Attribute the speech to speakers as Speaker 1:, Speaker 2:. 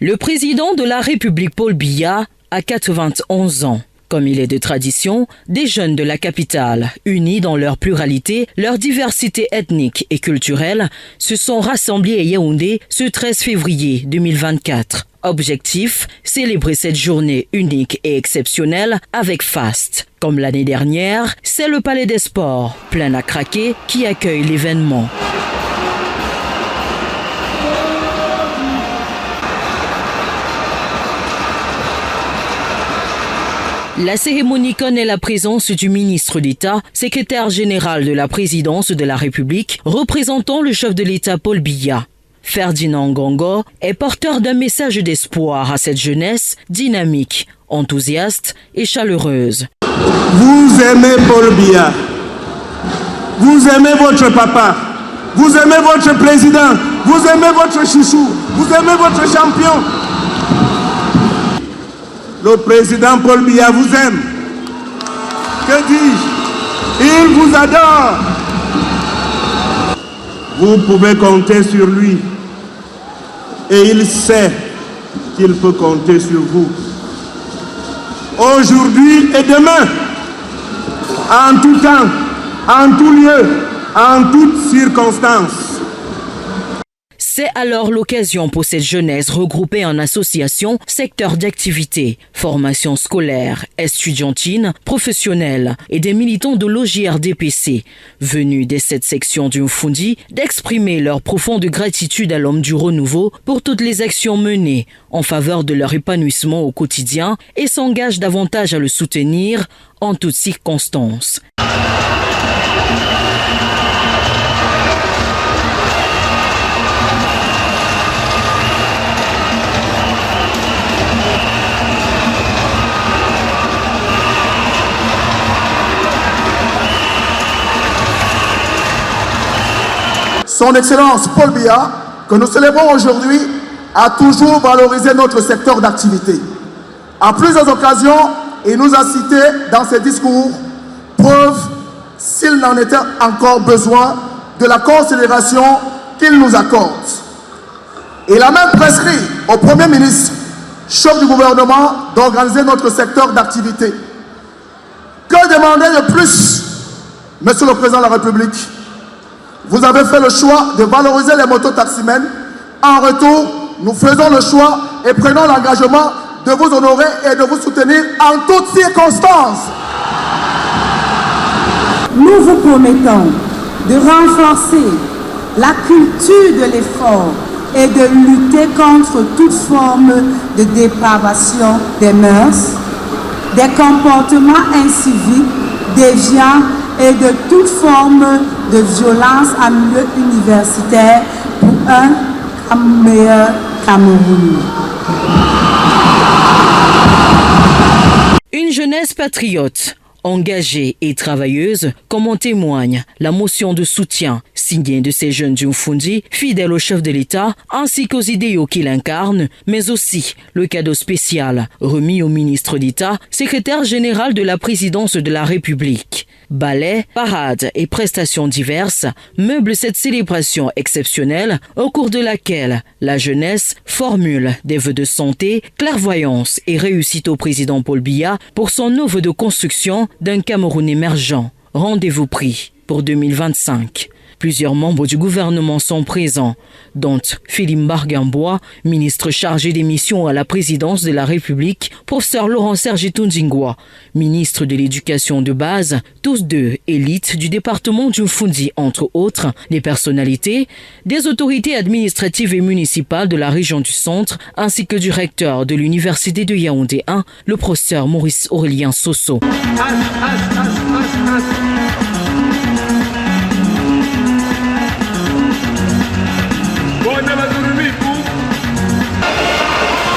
Speaker 1: Le président de la République Paul Biya a 91 ans. Comme il est de tradition, des jeunes de la capitale, unis dans leur pluralité, leur diversité ethnique et culturelle, se sont rassemblés à Yaoundé ce 13 février 2024. Objectif, célébrer cette journée unique et exceptionnelle avec faste. Comme l'année dernière, c'est le Palais des Sports, plein à craquer, qui accueille l'événement. La cérémonie connaît la présence du ministre d'État, secrétaire général de la présidence de la République, représentant le chef de l'État Paul Biya. Ferdinand Ngongo est porteur d'un message d'espoir à cette jeunesse dynamique, enthousiaste et chaleureuse.
Speaker 2: Vous aimez Paul Biya, vous aimez votre papa, vous aimez votre président, vous aimez votre chouchou, vous aimez votre champion. Le président Paul Biya vous aime. Que dis-je? Il vous adore. Vous pouvez compter sur lui. Et il sait qu'il peut compter sur vous. Aujourd'hui et demain, en tout temps, en tout lieu, en toutes circonstances.
Speaker 1: C'est alors l'occasion pour cette jeunesse regroupée en associations, secteurs d'activité, formation scolaire, estudiantine, professionnelle et des militants de l'OJRDPC, venus des 7 sections du Mfundi, d'exprimer leur profonde gratitude à l'homme du renouveau pour toutes les actions menées en faveur de leur épanouissement au quotidien et s'engagent davantage à le soutenir en toutes circonstances.
Speaker 3: Son Excellence Paul Biya, que nous célébrons aujourd'hui, a toujours valorisé notre secteur d'activité. À plusieurs occasions, il nous a cité dans ses discours, preuve, s'il n'en était encore besoin, de la considération qu'il nous accorde. Il a même prescrit au Premier ministre, chef du gouvernement, d'organiser notre secteur d'activité. Que demander de plus, Monsieur le Président de la République? Vous avez fait le choix de valoriser les mototaximens. En retour, nous faisons le choix et prenons l'engagement de vous honorer et de vous soutenir en toutes circonstances.
Speaker 4: Nous vous promettons de renforcer la culture de l'effort et de lutter contre toute forme de dépravation des mœurs, des comportements inciviques, déviants et de toute forme de violence en milieu universitaire pour un meilleur Cameroun.
Speaker 1: Une jeunesse patriote, engagée et travailleuse, comme en témoigne la motion de soutien signée de ces jeunes du Mfundi, fidèles au chef de l'État, ainsi qu'aux idéaux qu'il incarne, mais aussi le cadeau spécial remis au ministre d'État, secrétaire général de la présidence de la République. Ballets, parades et prestations diverses meublent cette célébration exceptionnelle au cours de laquelle la jeunesse formule des vœux de santé, clairvoyance et réussite au président Paul Biya pour son œuvre de construction d'un Cameroun émergent. Rendez-vous pris pour 2025. Plusieurs membres du gouvernement sont présents, dont Philippe Bargambois, ministre chargé des missions à la présidence de la République, professeur Laurent-Serge Tundingwa, ministre de l'éducation de base, tous deux élites du département du Mfundi, entre autres, des personnalités, des autorités administratives et municipales de la région du centre, ainsi que du recteur de l'université de Yaoundé 1, le professeur Maurice Aurélien Sosso.